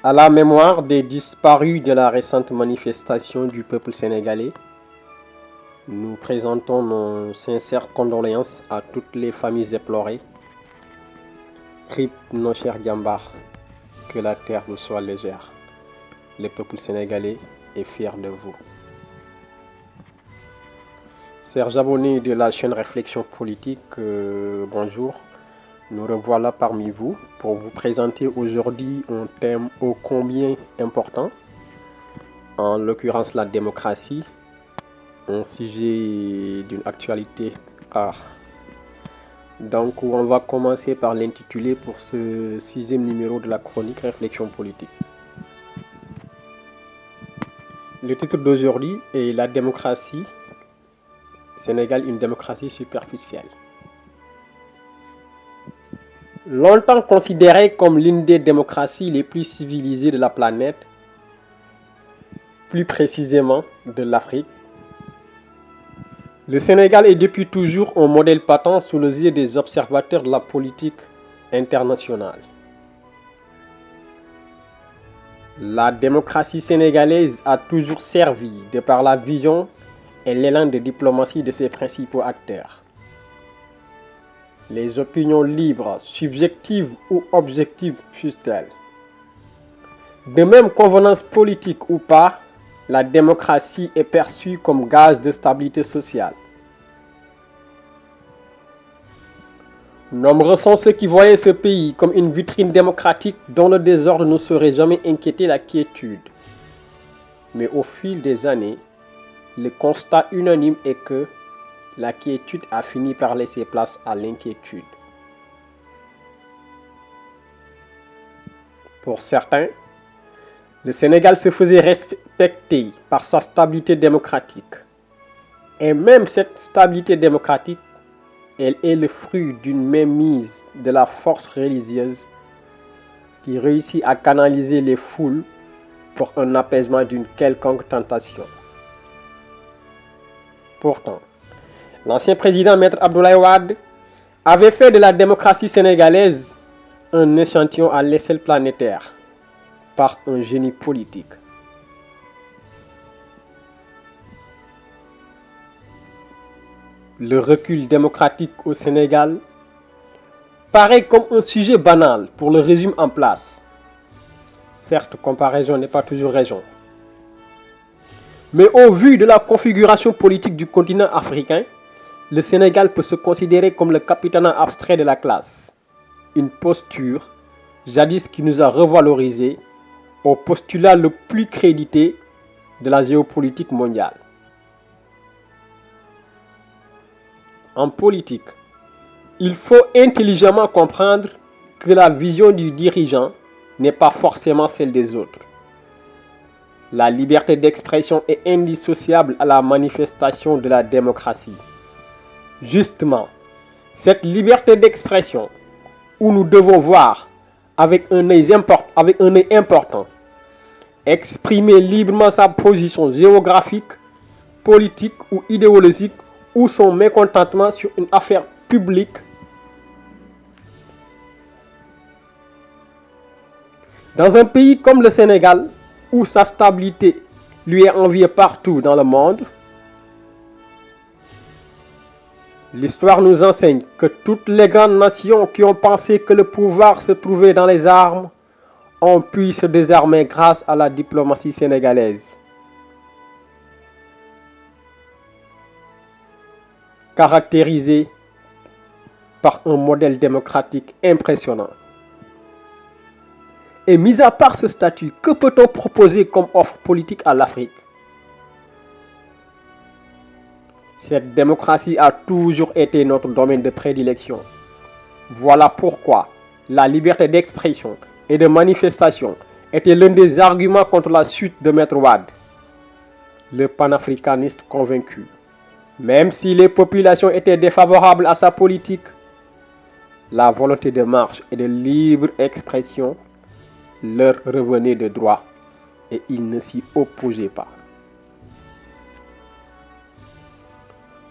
À la mémoire des disparus de la récente manifestation du peuple sénégalais, nous présentons nos sincères condoléances à toutes les familles éplorées. Crip nos chers Djambars, que la terre vous soit légère. Le peuple sénégalais est fier de vous. Chers abonnés de la chaîne Réflexion Politique, bonjour. Nous revoilà parmi vous pour vous présenter aujourd'hui un thème ô combien important, en l'occurrence la démocratie, un sujet d'une actualité rare. Donc on va commencer par l'intituler pour ce 6e numéro de la chronique Réflexion Politique. Le titre d'aujourd'hui est La démocratie, Sénégal, une démocratie superficielle. Longtemps considérée comme l'une des démocraties les plus civilisées de la planète, plus précisément de l'Afrique, le Sénégal est depuis toujours un modèle patent sous les yeux des observateurs de la politique internationale. La démocratie sénégalaise a toujours servi, de par la vision et l'élan de diplomatie de ses principaux acteurs. Les opinions libres, subjectives ou objectives fussent-elles. De même convenance politique ou pas, la démocratie est perçue comme gage de stabilité sociale. Nombreux sont ceux qui voyaient ce pays comme une vitrine démocratique dont le désordre ne saurait jamais inquiéter la quiétude. Mais au fil des années, le constat unanime est que la quiétude a fini par laisser place à l'inquiétude. Pour certains, le Sénégal se faisait respecter par sa stabilité démocratique. Et même cette stabilité démocratique, elle est le fruit d'une mainmise de la force religieuse qui réussit à canaliser les foules pour un apaisement d'une quelconque tentation. Pourtant, l'ancien président Maître Abdoulaye Wade avait fait de la démocratie sénégalaise un échantillon à l'échelle planétaire par un génie politique. Le recul démocratique au Sénégal paraît comme un sujet banal pour le régime en place. Certes, comparaison n'est pas toujours raison. Mais au vu de la configuration politique du continent africain, le Sénégal peut se considérer comme le capitana abstrait de la classe. Une posture, jadis qui nous a revalorisés au postulat le plus crédité de la géopolitique mondiale. En politique, il faut intelligemment comprendre que la vision du dirigeant n'est pas forcément celle des autres. La liberté d'expression est indissociable à la manifestation de la démocratie. Justement, cette liberté d'expression, où nous devons voir avec un œil important, exprimer librement sa position géographique, politique ou idéologique, ou son mécontentement sur une affaire publique. Dans un pays comme le Sénégal, où sa stabilité lui est enviée partout dans le monde, l'histoire nous enseigne que toutes les grandes nations qui ont pensé que le pouvoir se trouvait dans les armes ont pu se désarmer grâce à la diplomatie sénégalaise. Caractérisée par un modèle démocratique impressionnant. Et mis à part ce statut, que peut-on proposer comme offre politique à l'Afrique? Cette démocratie a toujours été notre domaine de prédilection. Voilà pourquoi la liberté d'expression et de manifestation était l'un des arguments contre la chute de Maître Wade, le panafricaniste convaincu. Même si les populations étaient défavorables à sa politique, la volonté de marche et de libre expression leur revenait de droit et ils ne s'y opposaient pas.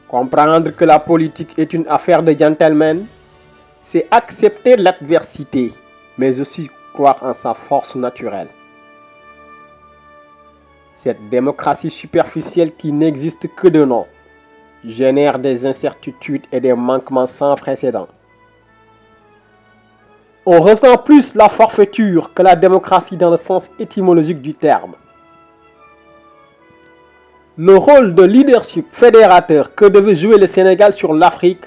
Comprendre que la politique est une affaire de gentlemen, c'est accepter l'adversité mais aussi croire en sa force naturelle. Cette démocratie superficielle qui n'existe que de nom génère des incertitudes et des manquements sans précédent. On ressent plus la forfaiture que la démocratie dans le sens étymologique du terme. Le rôle de leadership fédérateur que devait jouer le Sénégal sur l'Afrique,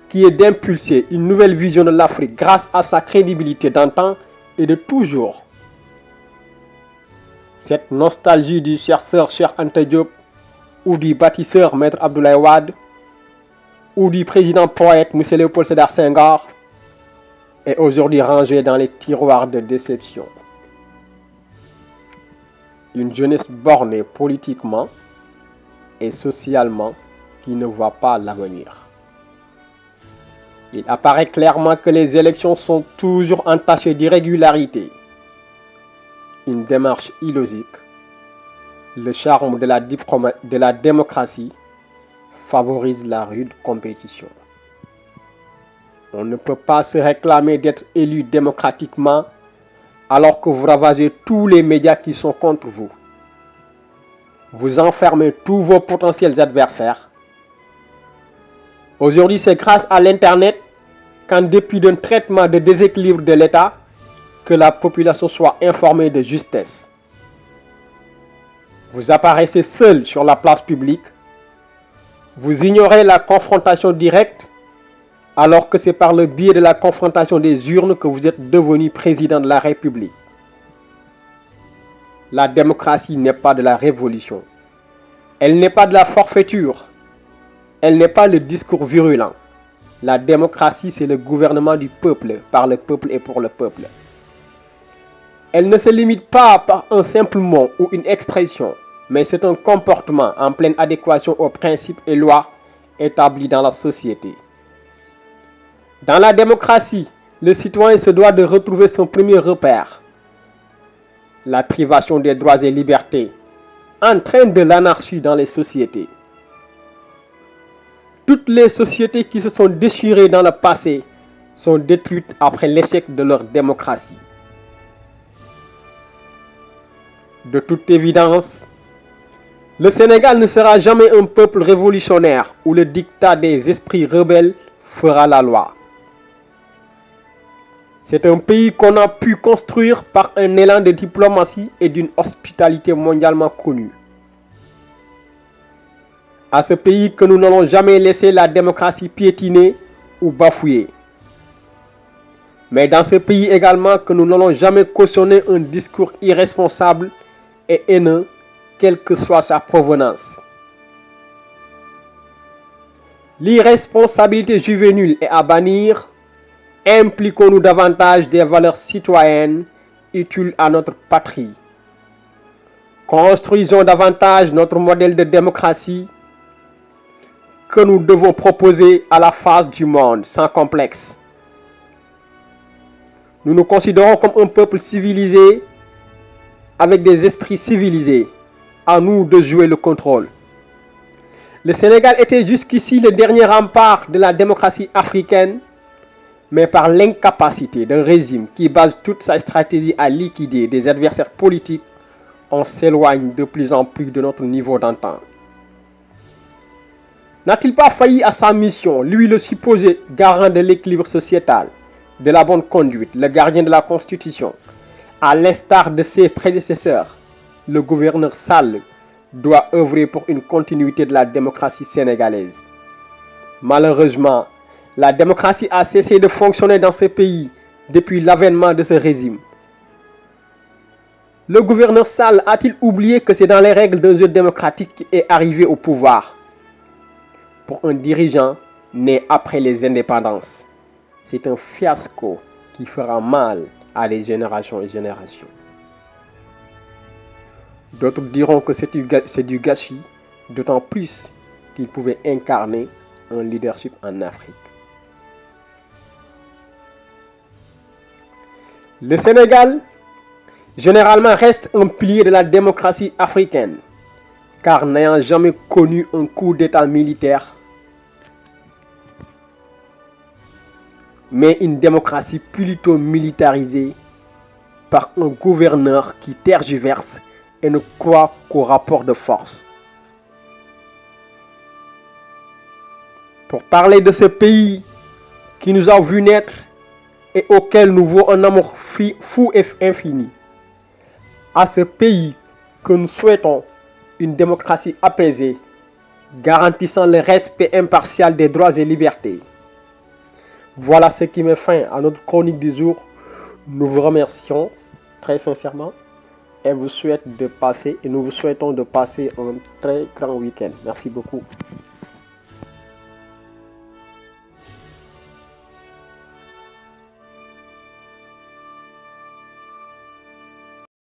qui est d'impulser une nouvelle vision de l'Afrique grâce à sa crédibilité d'antan et de toujours. Cette nostalgie du chercheur Cheikh Anta Diop ou du bâtisseur Maître Abdoulaye Wade ou du président poète M. Léopold Sédar Senghor est aujourd'hui rangée dans les tiroirs de déception. Une jeunesse bornée politiquement et socialement qui ne voit pas l'avenir. Il apparaît clairement que les élections sont toujours entachées d'irrégularités. Une démarche illogique. Le charme de la démocratie favorise la rude compétition. On ne peut pas se réclamer d'être élu démocratiquement alors que vous ravagez tous les médias qui sont contre vous. Vous enfermez tous vos potentiels adversaires. Aujourd'hui, c'est grâce à l'Internet qu'en dépit d'un traitement de déséquilibre de l'État, que la population soit informée de justesse. Vous apparaissez seul sur la place publique. Vous ignorez la confrontation directe, alors que c'est par le biais de la confrontation des urnes que vous êtes devenu président de la République. La démocratie n'est pas de la révolution. Elle n'est pas de la forfaiture. Elle n'est pas le discours virulent. La démocratie, c'est le gouvernement du peuple, par le peuple et pour le peuple. Elle ne se limite pas par un simple mot ou une expression, mais c'est un comportement en pleine adéquation aux principes et lois établis dans la société. Dans la démocratie, le citoyen se doit de retrouver son premier repère. La privation des droits et libertés entraîne de l'anarchie dans les sociétés. Toutes les sociétés qui se sont déchirées dans le passé sont détruites après l'échec de leur démocratie. De toute évidence, le Sénégal ne sera jamais un peuple révolutionnaire où le diktat des esprits rebelles fera la loi. C'est un pays qu'on a pu construire par un élan de diplomatie et d'une hospitalité mondialement connue. À ce pays que nous n'allons jamais laisser la démocratie piétiner ou bafouer. Mais dans ce pays également que nous n'allons jamais cautionner un discours irresponsable et haineux, quelle que soit sa provenance. L'irresponsabilité juvénile est à bannir. Impliquons-nous davantage des valeurs citoyennes utiles à notre patrie. Construisons davantage notre modèle de démocratie que nous devons proposer à la face du monde sans complexe. Nous nous considérons comme un peuple civilisé avec des esprits civilisés. À nous de jouer le contrôle. Le Sénégal était jusqu'ici le dernier rempart de la démocratie africaine, mais par l'incapacité d'un régime qui base toute sa stratégie à liquider des adversaires politiques, on s'éloigne de plus en plus de notre niveau d'entente. N'a-t-il pas failli à sa mission, lui le supposé garant de l'équilibre sociétal, de la bonne conduite, le gardien de la Constitution? À l'instar de ses prédécesseurs, le gouverneur Sall doit œuvrer pour une continuité de la démocratie sénégalaise. Malheureusement, la démocratie a cessé de fonctionner dans ce pays depuis l'avènement de ce régime. Le gouverneur Sall a-t-il oublié que c'est dans les règles d'un jeu démocratique qu'il est arrivé au pouvoir? Pour un dirigeant né après les indépendances, c'est un fiasco qui fera mal à des générations et générations. D'autres diront que c'est du gâchis, d'autant plus qu'il pouvait incarner un leadership en Afrique. Le Sénégal, généralement, reste un pilier de la démocratie africaine, car n'ayant jamais connu un coup d'État militaire, mais une démocratie plutôt militarisée par un gouverneur qui tergiverse et ne croit qu'au rapport de force. Pour parler de ce pays qui nous a vu naître et auquel nous vouons un amour fou et infini, à ce pays que nous souhaitons une démocratie apaisée, garantissant le respect impartial des droits et libertés. Voilà ce qui met fin à notre chronique du jour. Nous vous remercions très sincèrement et nous vous souhaitons de passer un très grand week-end. Merci beaucoup.